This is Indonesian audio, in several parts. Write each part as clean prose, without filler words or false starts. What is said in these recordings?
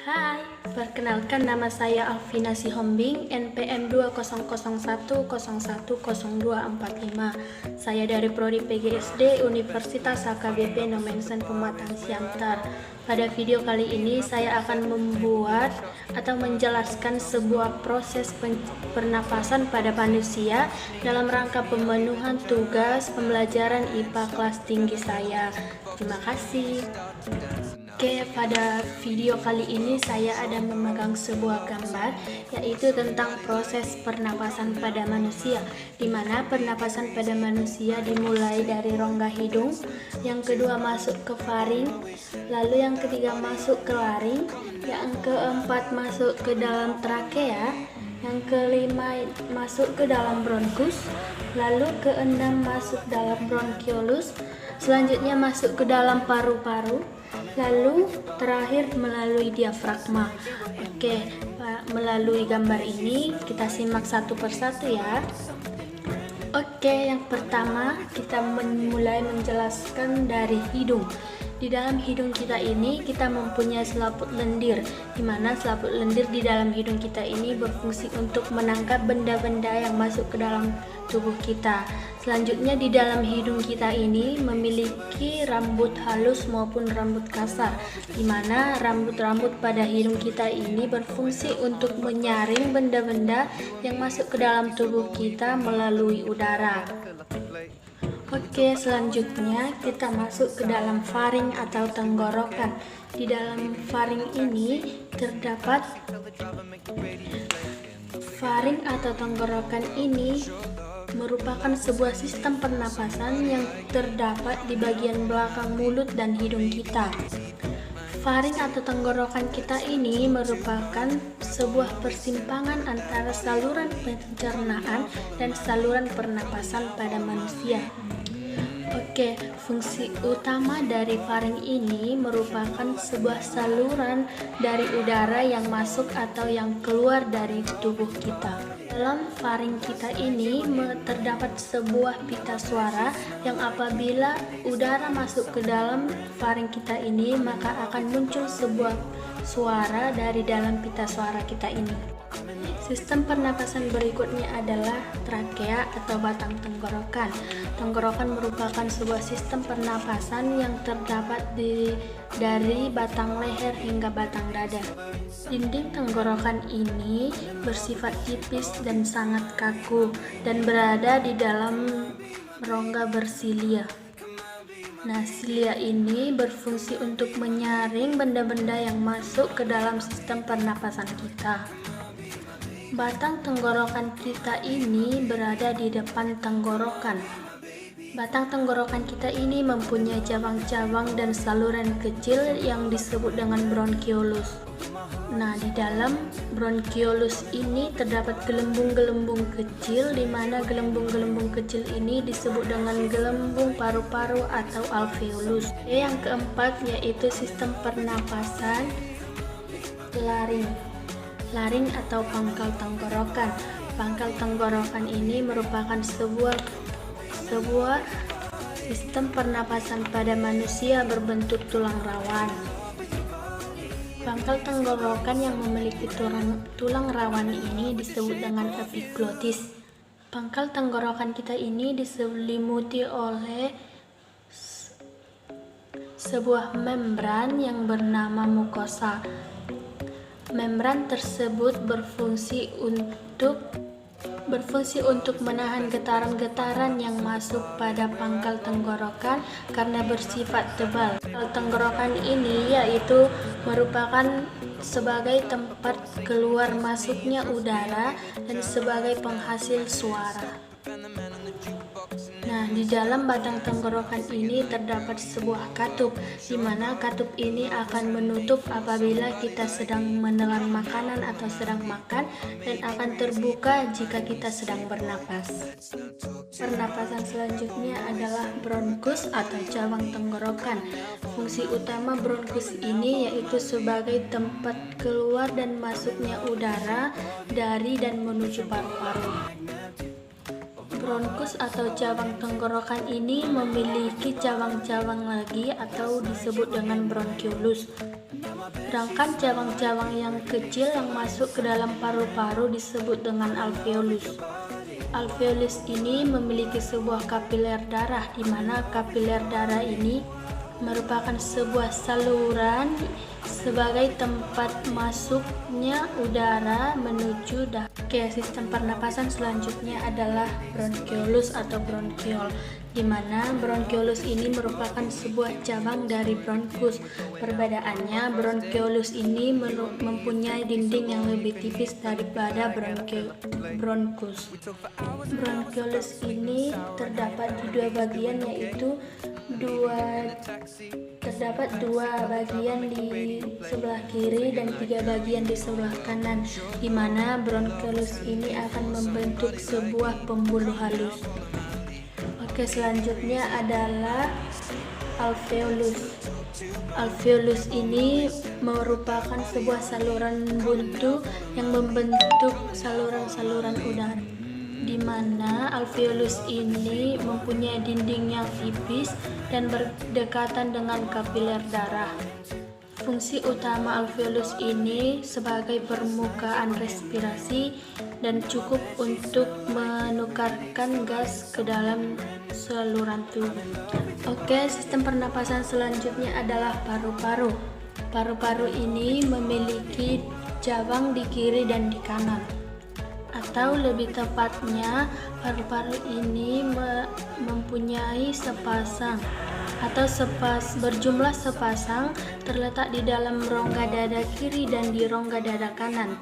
Hai, perkenalkan nama saya Alvina Sihombing, NPM 20010100245. Saya dari Prodi PGSD Universitas HKBP Nomensen Pematang Siantar. Pada video kali ini saya akan membuat atau menjelaskan sebuah proses pernapasan pada manusia dalam rangka pemenuhan tugas pembelajaran IPA kelas tinggi saya. Terima kasih. Oke, pada video kali ini saya ada memegang sebuah gambar, yaitu tentang proses pernapasan pada manusia, di mana pernapasan pada manusia dimulai dari rongga hidung, yang kedua masuk ke faring, lalu yang ketiga masuk ke laring, yang keempat masuk ke dalam trakea, yang kelima masuk ke dalam bronkus, lalu keenam masuk dalam bronkiolus, selanjutnya masuk ke dalam paru-paru, lalu terakhir melalui diafragma. Oke, melalui gambar ini kita simak satu persatu ya. Oke, yang pertama kita mulai menjelaskan dari hidung. Di dalam hidung kita ini kita mempunyai selaput lendir, di mana selaput lendir di dalam hidung kita ini berfungsi untuk menangkap benda-benda yang masuk ke dalam tubuh kita. Selanjutnya di dalam hidung kita ini memiliki rambut halus maupun rambut kasar, di mana rambut-rambut pada hidung kita ini berfungsi untuk menyaring benda-benda yang masuk ke dalam tubuh kita melalui udara. Oke, selanjutnya kita masuk ke dalam faring atau tenggorokan. Di dalam faring ini terdapat faring atau tenggorokan ini merupakan sebuah sistem pernapasan yang terdapat di bagian belakang mulut dan hidung kita. Faring atau tenggorokan kita ini merupakan sebuah persimpangan antara saluran pencernaan dan saluran pernapasan pada manusia. Oke, fungsi utama dari faring ini merupakan sebuah saluran dari udara yang masuk atau yang keluar dari tubuh kita. Dalam faring kita ini terdapat sebuah pita suara yang apabila udara masuk ke dalam faring kita ini, maka akan muncul sebuah suara dari dalam pita suara kita ini. Sistem pernapasan berikutnya adalah trakea atau batang tenggorokan. Tenggorokan merupakan sebuah sistem pernapasan yang terdapat dari batang leher hingga batang dada. Dinding tenggorokan ini bersifat tipis dan sangat kaku dan berada di dalam rongga bersilia. Nah, silia ini berfungsi untuk menyaring benda-benda yang masuk ke dalam sistem pernapasan kita. Batang tenggorokan kita ini berada di depan tenggorokan. Batang tenggorokan kita ini mempunyai cabang-cabang dan saluran kecil yang disebut dengan bronkiolus. Nah, di dalam bronkiolus ini terdapat gelembung-gelembung kecil, di mana gelembung-gelembung kecil ini disebut dengan gelembung paru-paru atau alveolus. Yang keempat yaitu sistem pernapasan laring. Laring atau pangkal tenggorokan. Pangkal tenggorokan ini merupakan sebuah sistem pernapasan pada manusia berbentuk tulang rawan. Pangkal tenggorokan yang memiliki tulang rawan ini disebut dengan epiglotis. Pangkal tenggorokan kita ini diselimuti oleh sebuah membran yang bernama mukosa. Membran tersebut berfungsi untuk menahan getaran-getaran yang masuk pada pangkal tenggorokan karena bersifat tebal. Pangkal tenggorokan ini yaitu merupakan sebagai tempat keluar masuknya udara dan sebagai penghasil suara. Nah, di dalam batang tenggorokan ini terdapat sebuah katup, di mana katup ini akan menutup apabila kita sedang menelan makanan atau sedang makan, dan akan terbuka jika kita sedang bernapas. Pernapasan selanjutnya adalah bronkus atau cabang tenggorokan. Fungsi utama bronkus ini yaitu sebagai tempat keluar dan masuknya udara dari dan menuju paru-paru. Bronkus atau cabang tenggorokan ini memiliki cabang-cabang lagi atau disebut dengan bronkiolus. Sedangkan cabang-cabang yang kecil yang masuk ke dalam paru-paru disebut dengan alveolus. Alveolus ini memiliki sebuah kapiler darah, di mana kapiler darah ini merupakan sebuah saluran sebagai tempat masuknya udara menuju dalam. Oke, sistem pernapasan selanjutnya adalah bronkiolus atau bronkiol, di mana bronkiolus ini merupakan sebuah cabang dari bronkus. Perbedaannya, bronkiolus ini mempunyai dinding yang lebih tipis daripada bronkus. Bronkiolus ini terdapat di dua bagian, yaitu terdapat dua bagian di sebelah kiri dan 3 bagian di sebelah kanan, di mana bronkiolus ini akan membentuk sebuah pembuluh halus. Oke, selanjutnya adalah alveolus. Alveolus ini merupakan sebuah saluran buntu yang membentuk saluran-saluran udara, di mana alveolus ini mempunyai dinding yang tipis dan berdekatan dengan kapiler darah. Fungsi utama alveolus ini sebagai permukaan respirasi dan cukup untuk menukarkan gas ke dalam saluran tubuh. Oke, sistem pernapasan selanjutnya adalah paru-paru. Paru-paru ini memiliki cabang di kiri dan di kanan. Atau lebih tepatnya, paru-paru ini mempunyai sepasang atau berjumlah sepasang terletak di dalam rongga dada kiri dan di rongga dada kanan,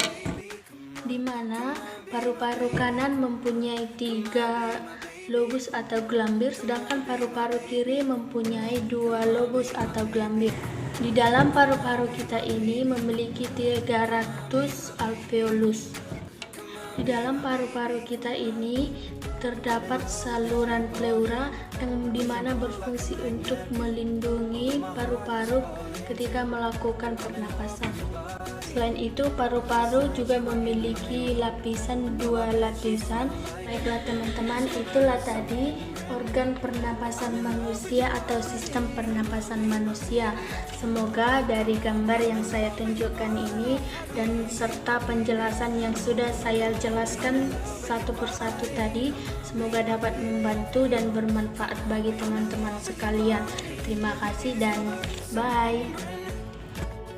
di mana paru-paru kanan mempunyai 3 lobus atau gelambir, sedangkan paru-paru kiri mempunyai 2 lobus atau gelambir. Di dalam paru-paru kita ini memiliki 300 alveolus. Di dalam paru-paru kita ini terdapat saluran pleura yang dimana berfungsi untuk melindungi paru-paru ketika melakukan pernapasan. Selain itu, paru-paru juga memiliki 2 lapisan. Baiklah teman-teman, itulah tadi organ pernapasan manusia atau sistem pernapasan manusia. Semoga dari gambar yang saya tunjukkan ini dan serta penjelasan yang sudah saya jelaskan satu persatu tadi, semoga dapat membantu dan bermanfaat bagi teman-teman sekalian. Terima kasih dan bye.